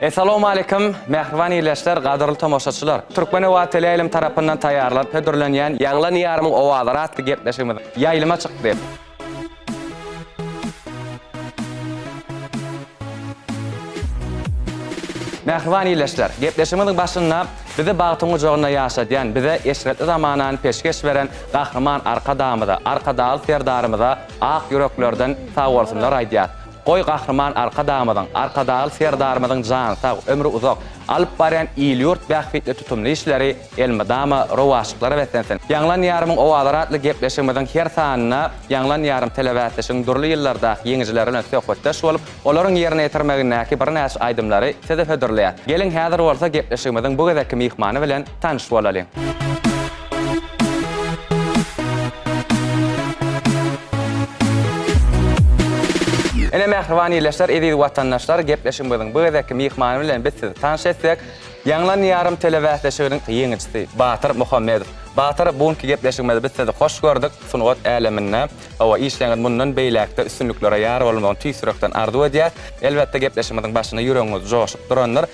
Assalamu alaykum, mehriban ýerleşler, gaderly tamaşaçylar. Türkmen Owa Teleýilim tarapyndan taýýarlap hödürlenýän ýaňlan ýarymyň owalary atly gepleşigimiz ýaýlyma çykdy. Mehriban ýerleşler, gepleşigimiziň başynda bizi bagtyň ujagynda ýaşadýan, bize eşretli zamanany peşkeş beren gahrman arkadamyda, arkadaly serdarymyza ak yüreklerden sag bolsunlar aýdýar. Goý gahrman arkadamydan, arkadaly serdarymyzyň jany sag, ömrü uzak, alyp barýan ýurt bähfitli tutumly işleri elmedama rowaşyklary wetlensin. Ýaňlan ýarymyň owalary atly gepleşigimiziň her sanyna ýaňlan ýarym telewizionyň durly ýyllarda ýeňijileri bilen söhbetdeş bolup, olaryň ýerine ýetirmegindäki bir näçe aýdymlary size hödürleýär. Gelin häzir bolsa gepleşigimiziň bu gezeki mihmany bilen tanyşyp bolalyň. Ene mehriban ýerleşler, ediz watandaşlar, gepleşigimiziň bu gezeki mihmany bilen biz sizi tanış etsek, ýaňlan ýarym telewizionyň ýeňiçisi Batyr Muhammedow. Batyr buňky gepleşigimizde biz sizi hoş gördük. Sunugat äleminde owa işleňiz mundan beýlekde üstünliklere ýar bolmagy tüýsürekden arzu edýär. Elbetde gepleşigimiziň başyna ýüregiňiz joşup duranlar,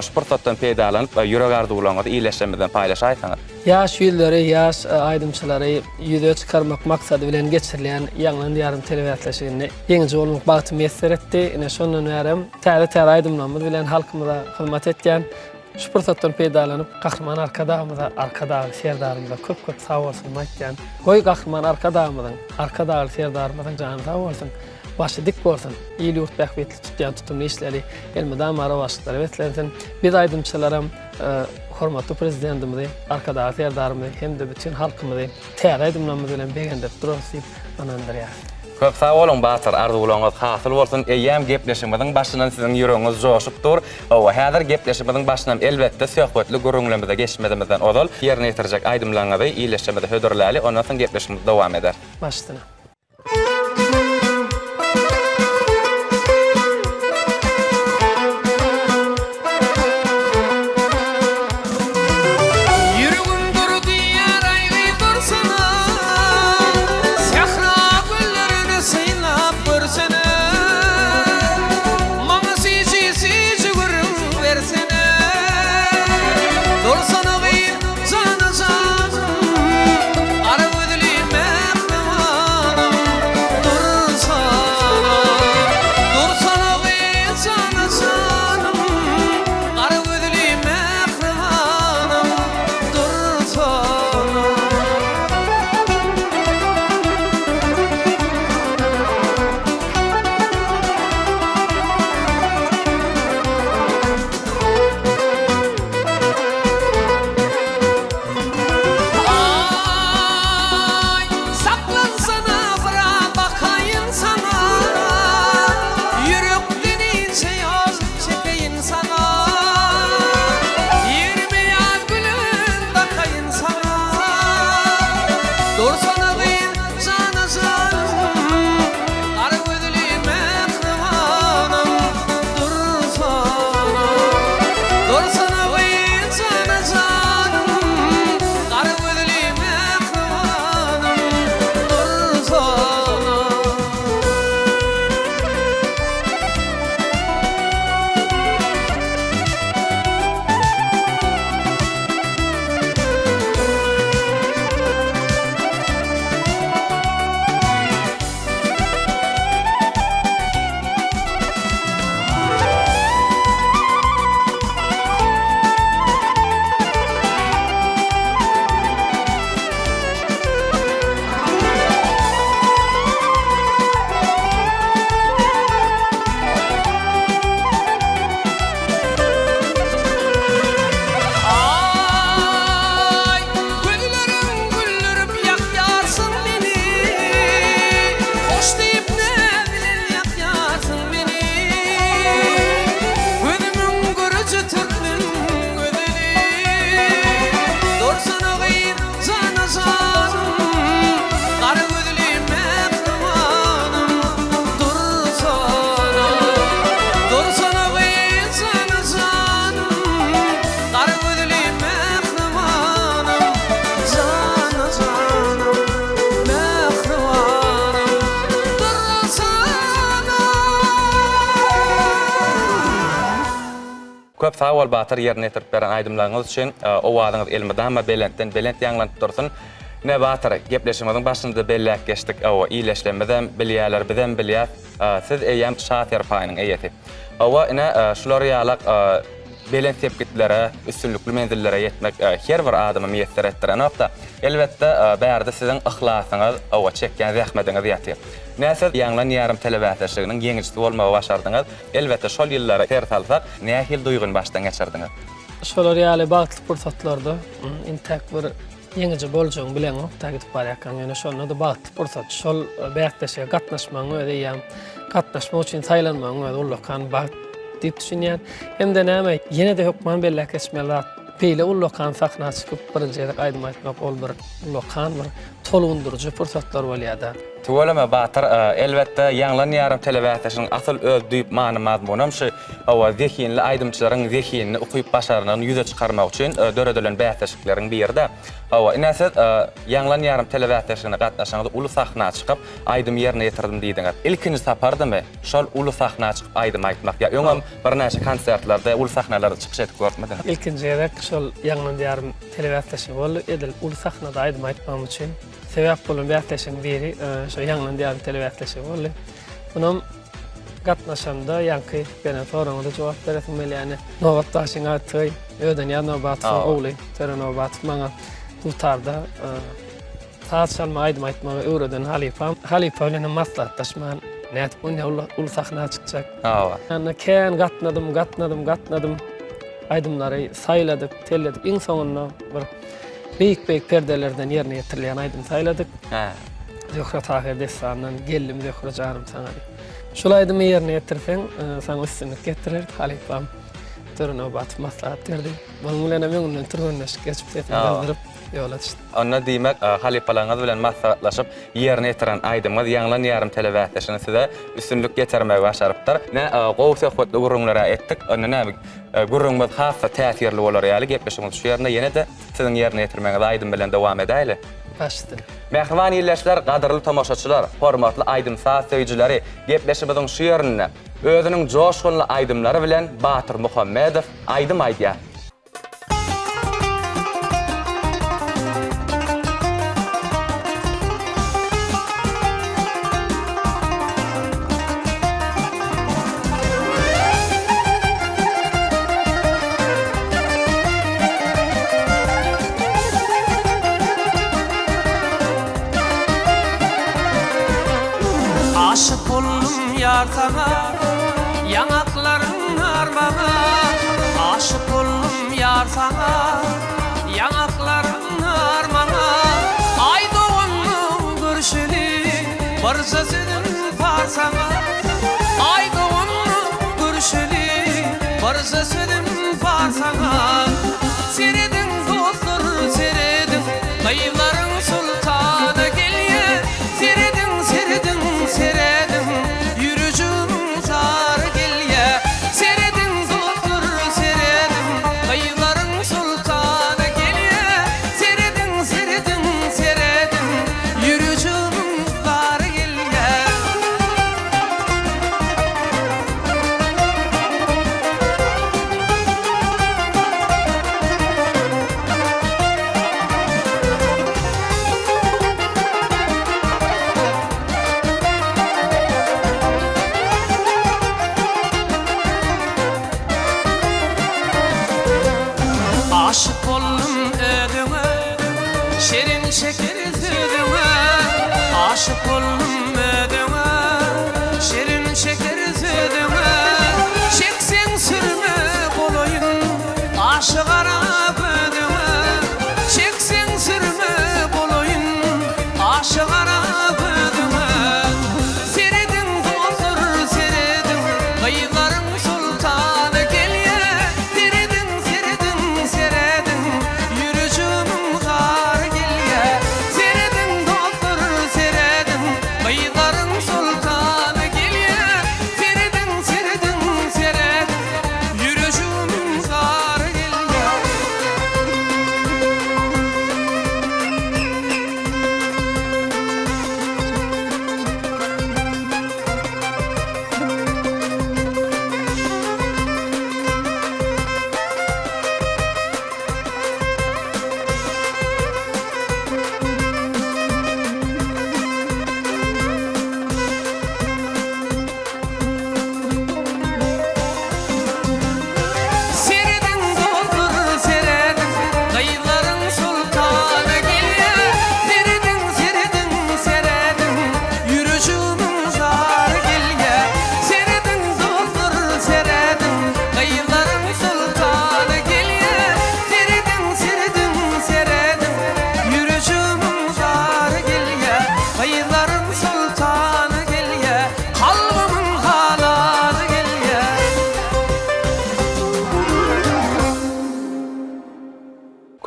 şu pursatdan peýdalanyp ýürek arzuwlaryňyzy iýleşmeden paýlaşaýsaňyz. Yaş ýylları, yaş aýdymçylary ýüze çykarmak maksady bilen geçirilen ýaňlan ýarym telewizionyny ýeňiji bolmak bagty mesler etdi. Ine şondan bäri täze aýdymlarymyz bilen halkymyza hyzmat etýän. Şu pursatdan peýdalanyp gahrman arkadaly serdarymyza köp sag bolsun aýtýan. Goý gahrman arkadaly serdarymyzyň jany sag bolsun, başy dik bolsun. Ýurt bähfitli tutýan tutumly işleri elmedam arawaşyklary wetlensin. Biz aýdymçylarym hormatly prezidentimizi, arkadaly serdarymyzy hem-de bütün halkymyzy täze aýdymlarymyz bilen begendip durýar, anandyrýar. Köp sag bolun Batyr, arzuwlaryňyz hasyl bolsun. Eýem gepleşigimiziň başyndan siziň ýüregiňiz joşupdyr. Owa häzir gepleşigimiziň başyndan elbetde söhbetli gurrunlamyza geçmedimizden odal ýerine ýetirjek aýdymlaryňyzy iýleşmede hödürläli, ondan soň gepleşigimiz dowam eder. Başdyna. köp sawal batar ýerine ýetirip beren aýdymlaryňyz üçin o wagtyňyz elmedama belentden belent ýaňlanyp dursun. Ne batar gepleşmemiň başynda bellek geçdik. Awa iýleşlemeden bilýärler, bizen bilýär. Siz eýem şahyr paýynyň eýeti. Awa ine şular ýalyk belent tepkitlere, üstünlükli menzillere yetmek her bir adamı müyesser etdiren nokta. Elbette bärde sizin ihlasıňyz, awa çekýän zähmetiňiz ýatyr. Näse ýaňlan ýarym telebätleşiginiň ýeňiçli bolmagy başardyňyz. Elbette şol ýyllara ter salsak, nähil duýgun başdan geçirdiňiz? Şolar ýaly bagtly pursatlarda intak bir ýeňiçe boljagyny bilen tägitip barýakan. Ýöne şolna da bagtly pursat. Şol bähdeşe gatnaşmagyň öýde ýam gatnaşmak üçin saýlanmagyň öýde ullakan bagt diýip düşünýär. Hemde näme ýene de hukman bellek geçmeler. Peýle ullakan sakna çykyp birinji ýere aýdym aýtmak ol bir ullakan bir tolundurjy pursatlar bolýar-da. Tuwalama batar elbette ýaňlan ýarym telebätleşiginiň asyl öldüýüp many mazmunam şu awa zehinli aýdymçylaryň zehinini ukyp başarynyň ýüze çykarmak üçin döredilen bähdeşikleriň birinde. Awa inäset ýaňlan ýarym telebätleşigine gatnaşaňyzda uly sahna çykyp aýdym ýerine ýetirdim diýdiňiz. İlkinji sapardymy şol uly sahna çykyp aýdym aýtmak ýa öňem bir näçe konsertlarda uly sahnalarda çykyş etip görmedin? İlkinji ýerek şol ýaňlan ýarym telebätleşigi boldy. Edil uly sahnada aýdym aýtmam üçin sebäp bolan bähdeşiň biri şo ýaňlan ýarym telebätleşigi boldy. Bunun gatnaşanda ýanky beren soraňyza jogap beresim ýani nowatdaşyň aýtdy. Öden ýa nowat owly, tere nowat maňa tutarda saat çalma aýdym aýtmagy öwreden Halipa bilen maslahatdaşman näet bu uly sahna çykjak. Ýani kän gatnadım. Aýdymlary saýladyk, telledik. Iň soňunda bir beýik perdelerden ýerine ýetirilýän aýdym saýladyk. Zöhre Tahir desandan geldim Zöhre canım sana. Şol aýdymy ýerine ýetirseň, saňa üstünlik getirir. Halipam törüne bat maslahat berdi. Bunuň bilen öňünden türgünleşip geçip ýetirip ýola düşdi. Onda diýmek halipalaňyz bilen maslahatlaşyp ýerine ýetiren aýdymyz ýaňlan ýarym telebätleşigini size üstünlük getirmäge başarypdyr. Ne gowy söhbetli gurrunlara etdik. Onda näme gurrunmaz hassa täsirli bolar ýaly gepleşigimiz şu ýerine ýene de siziň ýerine ýetirmäge aýdym bilen dowam edäýli. Başdyr. Mehriban ýerleşler, gadyrly tamaşaçylar, hormatly aýdym saat söýjileri, gepleşimiziň şu ýerine özüniň joşgunly aýdymlary bilen Batyr Muhammedow aýdym aýdýar. Aşık oldum yar sana, yanakların armağa. Aşık oldum yar sana, yanakların armağa. Ay doğanlı görüşeli, bir sözün var sana. Ay doğanlı görüşeli, bir sözün var sana. Seredin dostlar seredin, kayıpların sultanı geliyor. Seredin seredin, yürücüm zar gelye. Seredin dostlar seredin, kayıpların sultanı gelye. Seredin yürücüm zar gelye. Aşık oldum ödüme, şerin şeker südüme. Aşık oldum ödüme, şerin şeker südüme. Çeksen sürme bolayın, aşık arap ödüme. Çeksen sürme bolayın, aşık arap ödüme. Seredin dostlar seredin, kayıpların sultanı gelye. Seredin, yürücüm zar gelye. Seredin dostlar seredin, kayıpların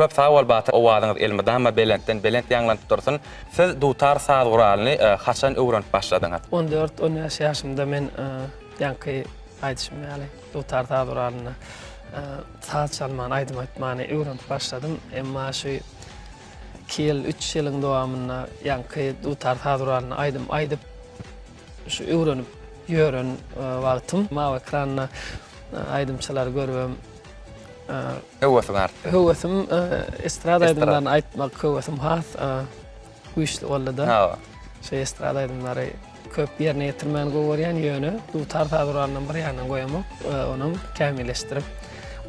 köp sağ bol Batyr. O wagtyňyz elmydama belentden belent ýaňlanyp dursun. Siz dutar saat guralyny haçan öwrenip başladyňyz? 14-15 ýaşymda men ýanky aýdyşym ýaly dutar saat guralyny saat çalman, aýdym aýtmany öwrenip başladym. Emma şu 2 ýyl, 3 ýylyň dowamyna ýanky dutar saat guralyny aýdyp şu öwrenip ýören wagtym. Mawa ekranna aýdymçylar görübem. Öwresin art. Höwesem estrada aýdymlaryny aýtmak höwesem has güýçli boldy. Ha. Şu estrada aýdymlary köp ýerine ýetirmän gowarýan ýöne dutar saat guralynyň bir ýanyna goýamak, onu kämilleşdirip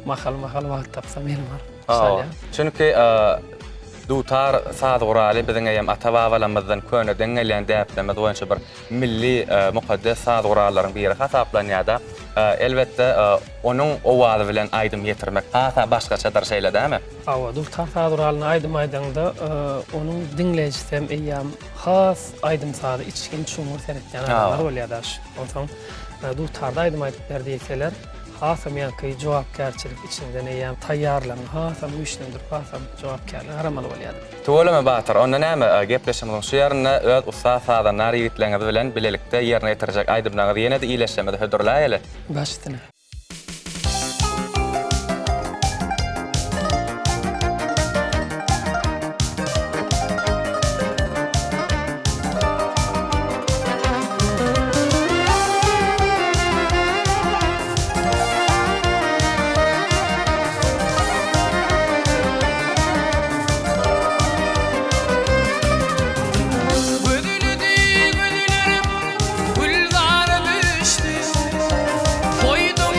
mahal wagt tapsam ýelim bar. Çünki dutar saat guraly biziň hem ata-babalarymyzdan köneden gelýän däplemez boýunça bir milli mukaddes saat guralaryň biri hasaplanýarda. Elbette onun o wagty bilen aýdym ýetirmek hata başgaçadyr şeýle däme? Awa dutar saat guralyny aýdym aýdanda onun dinleýjisem eýam has aýdym saady içgin çuňur seretýän adamlar bolýar. Onsoň dutarda aýdym aýdyp berdi ýekeler. Hasam ýanky jogapkärçilik içinden eýam taýýarlan, hasam güýçlendir, hasam jogapkärlik aramaly bolýar. Tolama Batyr, onda näme gepleşimiň şu ýerine öz usta saatlar ýigitleňiz bilen bilelikde ýerine ýetirjek aýdymlaryňyzy ýene-de iýleşmede hödürläýeli. Başytyna. Koydum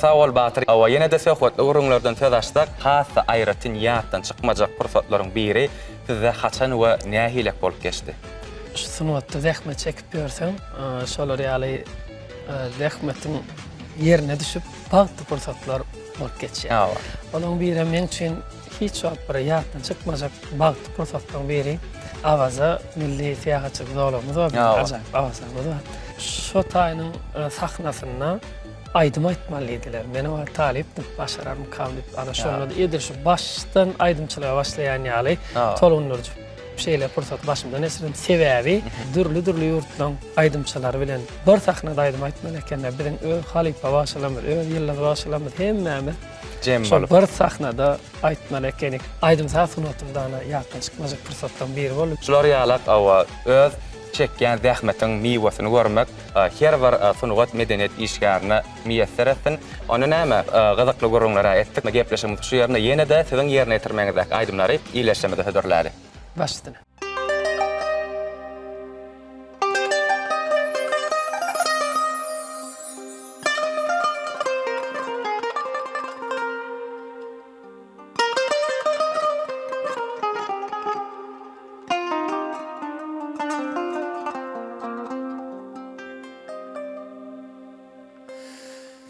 Sağ ol Batır. Awa ýene-de söhbetli urunlardan söz açdyk. Hassa aýratyn ýatdan çykmajak pursatlaryň biri sizde haçan we nähilek bolup geçdi? Şu sunwatda zähmet çekip görsem, şolar ýaly zähmetin yerine düşüp bagty pursatlar bolup geçýär. Awa. Onun biri men üçin hiç wagt bir ýatdan çykmajak bagty pursatlaryň biri Awaza milli siýahatçy zolumuz var. Ajaýyp awazlarymız var. Şo taýynyň sahnasyna aýdym aýtmalydylar. Men o talip başararym kabul ana şonu edir şu baştan aýdymçylyga başlaýan ýaly tolunurjy şeyler pursat başymdan esirim sebäbi dürli ýurtlaryň aýdymçylary bilen bir sahnada aýdym aýtmaly ekenler bilen öz halipa başlamyr, öz ýyllar başlamyr hemmämiz Jem şu bolup. bir sahnada aýtmaly ekenik. Aýdym sunatymdan ýatdan çykmajak pursatdan biri bolup. Şular ýalak awa öz çekýän zähmetiň miwasyny görmek her bir sunugat medeniýet işgärine miýesser etsin. Onu näme gyzykly gurulmalara etdik. Gepleşimiz şu ýerine ýene-de siziň ýerine ýetirmeňizdäki aýdymlary iýleşmede hödürlädi. Başladyk.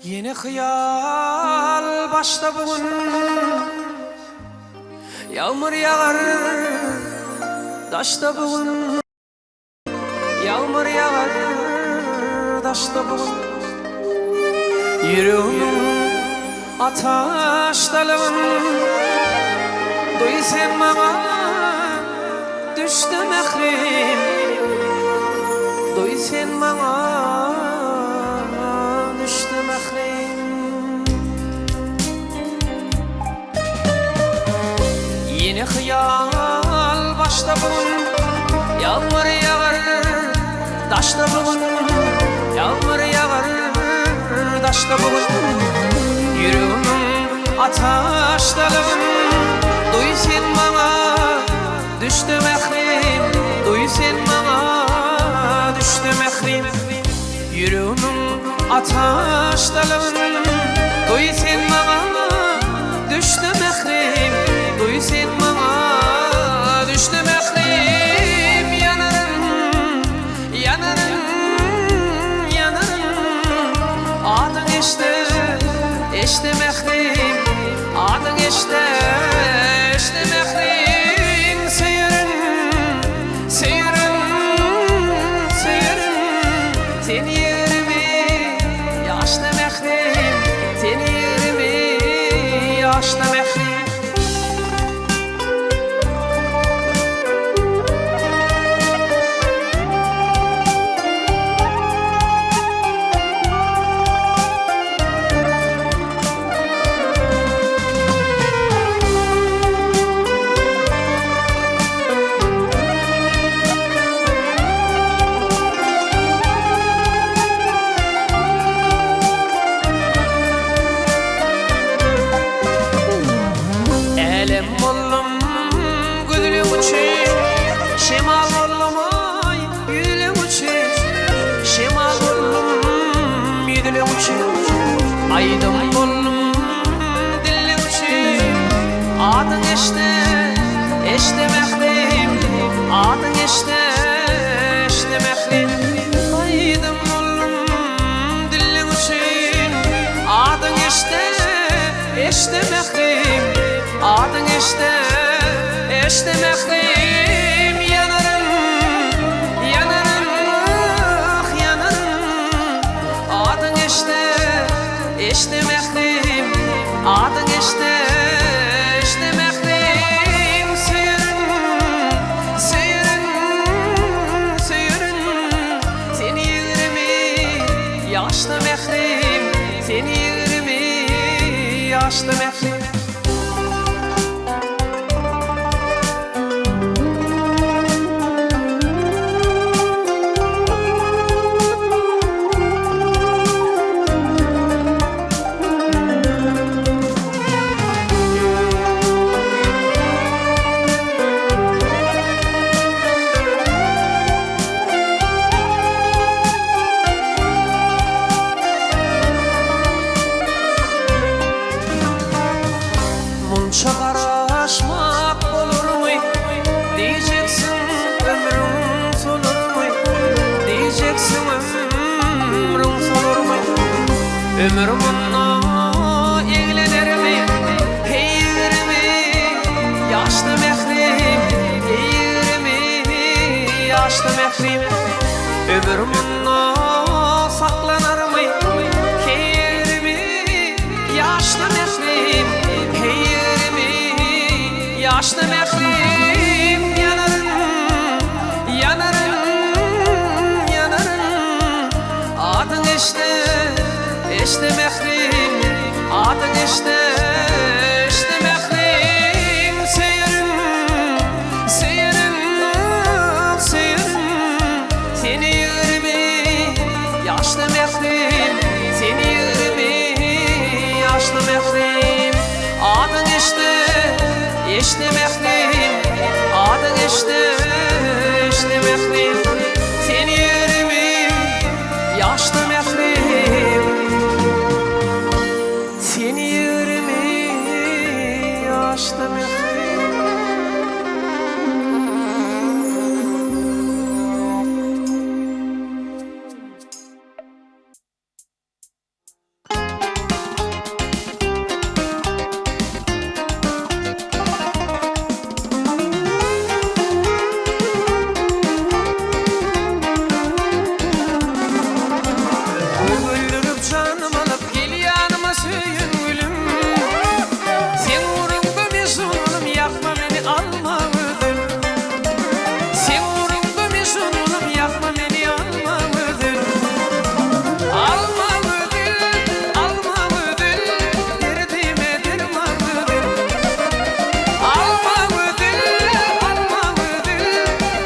Yeni hıyal başta bugün Yağmur yağar daşta bugün Yağmur yağar daşta bugün Yüreğimin ataş dalın Duy sen bana düştü mehrim Duy sen bana düştü mehrim Yeni hıyal başta bugün Yağmur yağar daşta bugün Yağmur yağar daşta bugün Yüreğimin ataş dalın Duy sen bana düştü mehrim Duy sen bana düştü mehrim Yüreğimin ataş dalın Duy sen bana düştü mehrim Duy sen bana düştü mehrim Yanarım, yanarım, yanarım Adın eşte mehrim Adın eşte mehrim Seyirün, seyirün, seyirün Seni yerimi yaşlı mehrim Seni yerimi yaşlı mehrim Elem ollum güdülüm uçur Şemal ollum ay yüdülüm uçur Şemal ollum yüdülüm uçur Aydım ollum dillim uçur Adın eşte mehrim Adın eşte mehrim Aydım ollum dillim uçur Adın eşte mehrim Adın eşte mehrim Yanarım, yanarım, ah yanarım Adın eşte mehrim Adın eşte mehrim Seyirün, seyirün, seyirün Seni yerimi yaşlı mehrim Seni yerimi yaşlı mehrim Munça garaşmak bolurmy? Diyeceksin ömrüm solurmy? Diyeceksin ömrüm solurmy? Ömrümünna eğlenermi? Heyirmi? Yaşlı mehrim? Heyirmi? Yaşlı mehrim? Ömrümünna saklanarmy? Heyirmi? Yaşlı mehrim? Heyirmi? Yaşlı mehrim? Yanarım, yanarım, yanarım. Adın işte mehrim. Adın işte mehrim. Seyirim, seyirim, seyirim. Seni yürümi, yaşlı mehrim. Seni yürümi, yaşlı mehrim. Adın işte mehrim. Adın işte mehrim. Seni yürümi, yaşlı mehrim. Seni yürümi, yaşlı mehrim. Öldürüp canım alıp gel yanıma söyün gülüm. Sen vurundu mezunum yakma beni alma ödül. Sen vurundu mezunum yakma beni alma ödül. Alma ödül, alma ödül. Derdime derman ödül. Alma ödül, alma ödül.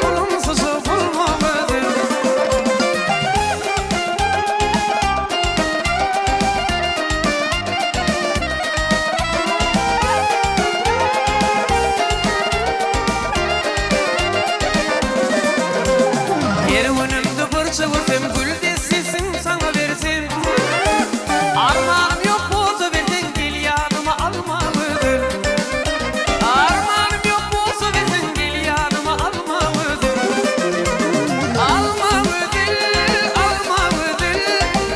Olumsuz bulma ödül. Her önümde fırça vursam gül destesin sana versin. Armağanım yok olsa versin gel yanıma alma ödül. Armağanım yok olsa versin gel yanıma alma ödül. Alma ödül, alma ödül.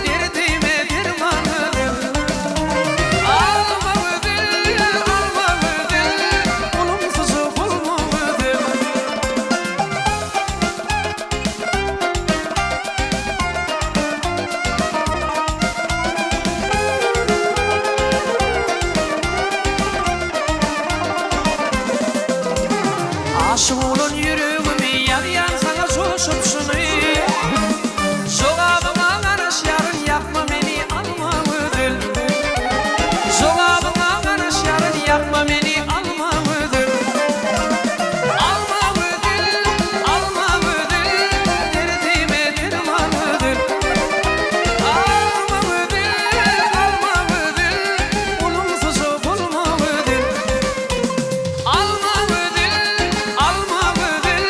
Derdime derman ödül. Alma ödül, alma ödül. Olumsuz bulma ödül. Aşık olun yüreğimi yan yan sana coşup şunu. Jogabıma garaş yarın yapma beni alma ödül. Jogabıma garaş yarın yapma beni alma ödül. Alma ödül, alma ödül. Derdime derman ödül. Alma ödül, alma ödül. Olumsuz bulma ödül. Alma ödül, alma ödül.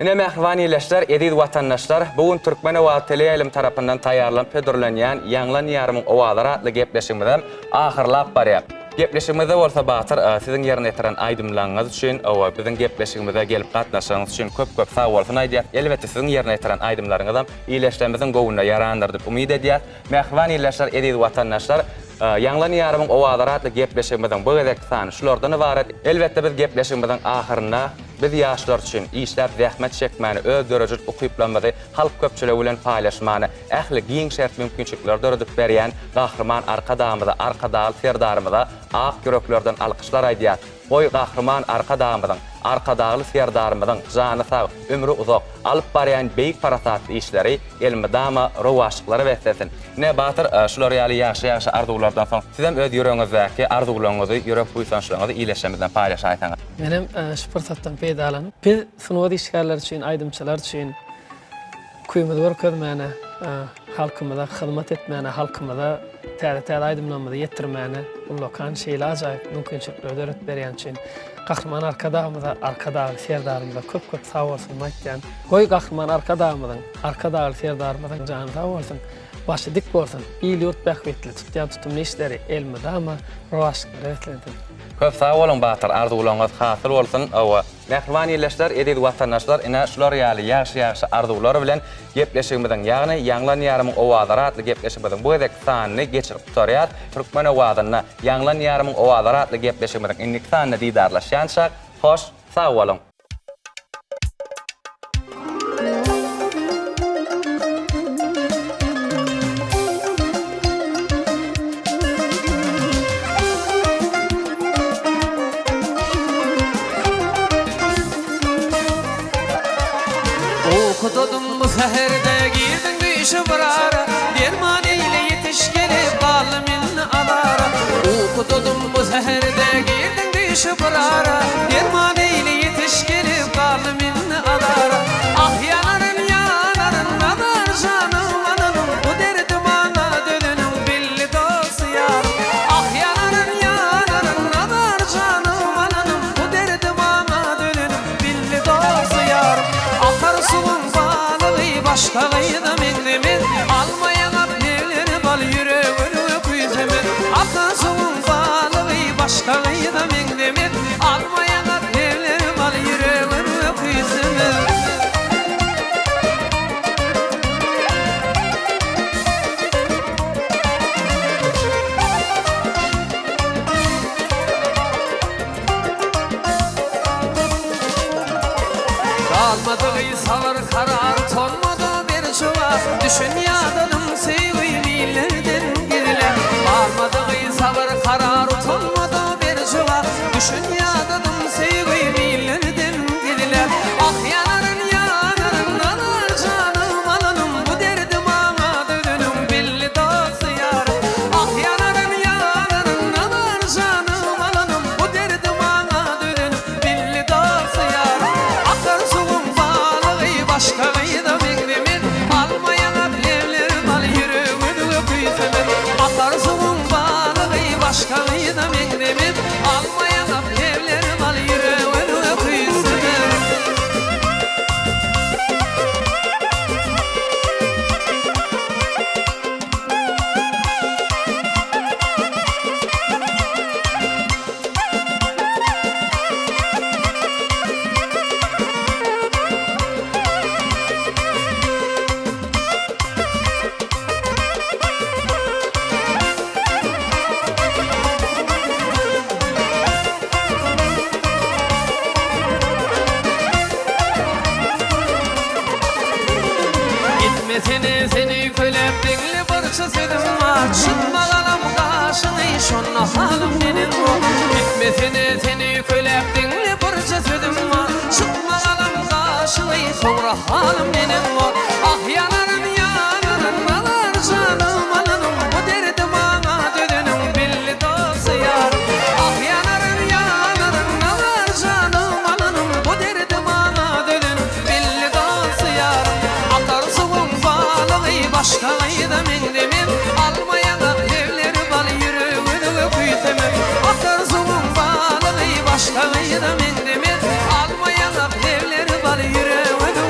Ine mehriban iyileşler, ediz vatandaşlar, bugün Türkmen Owa Teleýelim tarapyndan taýýarlanyp pedurlanýan ýanglan ýarymyň owalara atly gepleşigimizden ahyrlap barýar. Gepleşigimizde bolsa Batyr, siziň ýerine ýetiren aýdymlaryňyz üçin, owa biziň gepleşigimizde gelip gatnaşaňyz üçin köp sag bolsun aýdýar. Elbetde siziň ýerine ýetiren aýdymlaryňyzdan iyileşlerimiziň gowuna ýarandyr diýip umyt edýär. Mehriban iyileşler, ediz vatandaşlar, ýanglan ýarymyň owalara atly gepleşigimizden bu gezek sany şulardan ibaret. Elbetde biz gepleşigimizden ahyryna biz ýaşlar üçin işläp zähmet çekmäni, öz dörejet ukyplanmady, halk köpçüligi bilen paýlaşmany, ähli giň şert mümkinçilikler döredip berýän gahrman arkadamyza, arkadaly serdarymyza ak yüreklerden alkyşlar aýdýar. Oy gahrman arkadamyzyň, arkadaly serdarymyzyň jany sag, ömrü uzak, alyp barýan beýik parasatly işleri elmi dama rowaşlyklary wetlesin. Ne Batyr, şular ýaly ýaşy arzuwlardan soň sizem öz ýüregiňizdäki arzuwlaryňyzy, ýürek buýsançlaryňyzy iýleşmizden paýlaşaýsaňyz. Benim şu fırsatdan peýdalanyp, biz sunuwady işgärler üçin, aýdymçylar üçin kuýmady görkezmäni, halkymyza hyzmat etmäni, halkymyza täze aýdymlanmady ýetirmäni, ullakan şeýle ajaýyp mümkinçilikler döret berýän üçin gahrman arkadamyza, arkadaly serdarymyza köp sag bolsun aýtýan. Goý gahrman arkadaly serdarymyzyň jany sag bolsun. Başı dik bolsun, ýyly ýurt bähwetli tutýan tutumly işleri elmi dama rowaşlyklary wetlendir. Köp sag bolun Batyr, arzuwlaryňyz hasyl bolsun. Owa mehriban iyileşler, ediz watandaşlar, ine şular ýaly ýaşy arzuwlary bilen gepleşigimizden, ýagny ýanglan ýarymyň owalara atly gepleşigimizden bu gezek sanyny geçirip tutarýar. Türkmen owadyna ýanglan ýarymyň owalara atly gepleşigimizden innik sanyny diýdarlaşýança, hoş, sag bolun. Okudum bu seherde girdin düşü burara, derman eyle yetiş gelip kalbimini alara. Okudum bu seherde girdin düşü burara, derman eyle yetiş gelip kalbimini alara. Ah yanarım nadar canım ananım, bu derdim ana dönünüm billi dostu yarım. Ah yanarım nadar canım ananım, bu derdim ana dönünüm billi dostu yarım. Akar suyun başka gıyda mendemin, almayan evleri bal yüreğini kuyzemin. Akar suyun balığı başka gıyda mendemin, almayan evleri bal yüreğini kuyzemin. Kalmadığı salır karar tonmadı bir çuva, düşünyadanım sevgililerden geriler. Kalmadığı salır karar tonmadı bir çuva, düşünyadanım sevgililerden geriler. Ah yanarım nadar canım ananım, bu derdim ana dönünüm billi dostu yarım. Ah yanarım nadar canım ananım, bu derdim ana dönünüm billi dostu yarım. Akar suyun balığı başka gıyda mendemin, almayan evleri bal yüreğini kuyzemin. Akar suyun balığı başka gıyda mendemin, almayan evleri bal yüreğini kuyzemin. Seni kölep dinli barça sedim var, çıkmagalım karşına şonna halim benim o. Gitmesine seni kölep dinli barça sedim var, çıkmagalım karşına sonra halim benim o. Ah yanarım nadar canım ananım, bu derdim ana dönünüm billi dostu yarım. Ah yanarım nadar canım ananım, bu derdim ana dönünüm billi dostu yarım. Akar suyun başka gıyda mendemin, almayan evleri bal yüreğini kuyzemin. Akar suyun balığı başka gıyda mendemin, almayan evleri bal yüreğini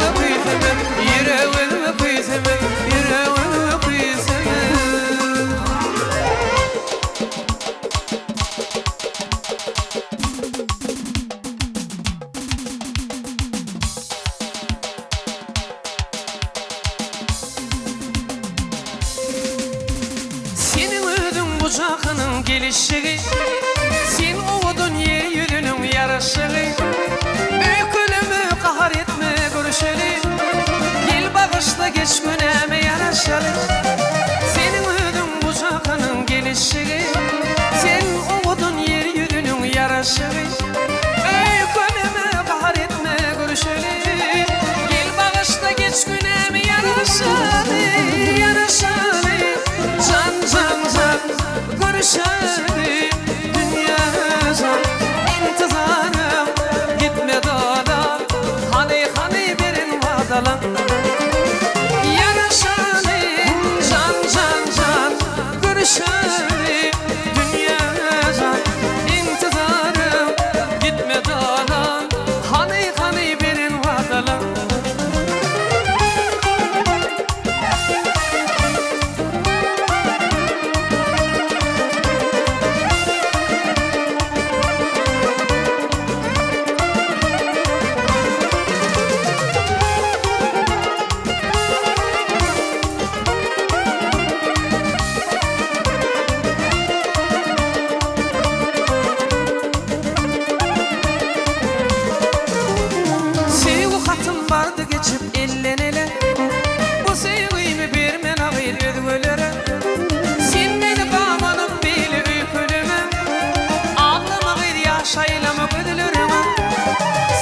yaşaylama güdülürüm.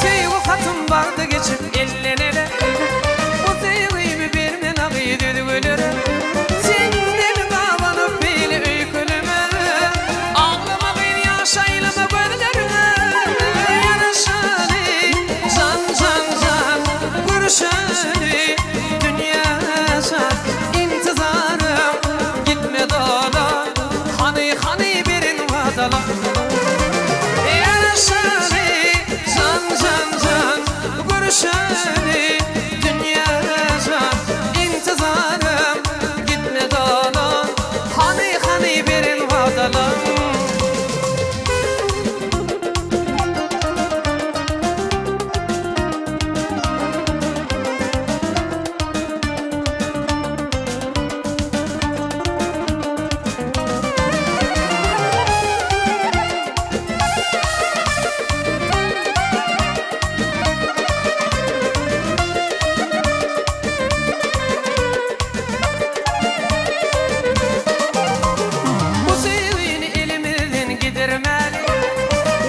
Sevgi hatım vardı geçip ellenele. Bu sevgimi bir men ağıydı gülürüm. Senden kalanıp beni öykülüme. Ağlamayın yaşaylama güdülürüm. Yanışani can can can görüşani dünya şan intizarım gitme dağla hani hani birin vadala. Yanışani can can can görüşani dünya şan intizarım gitme dağla hani hani birin vadala. Bu sevgini elimizden gidermeli.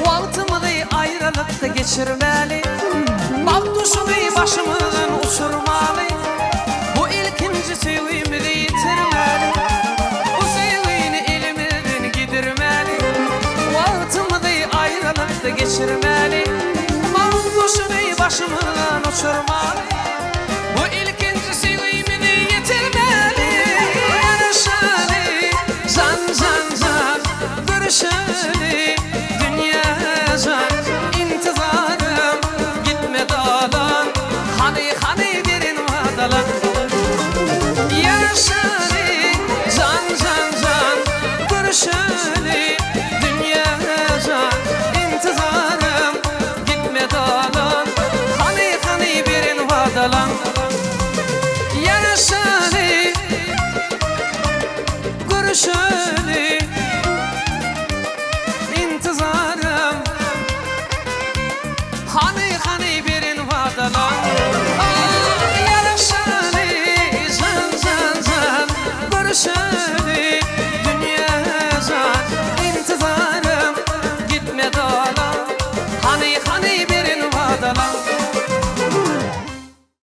Vaktimizi ayrılıkta geçirmeli. Baktuşunu başımızdan uçurmalı. Bu ilkinci sevgimizi yitirmeli. Bu sevgini elimizden gidermeli. Vaktimizi ayrılıkta geçirmeli.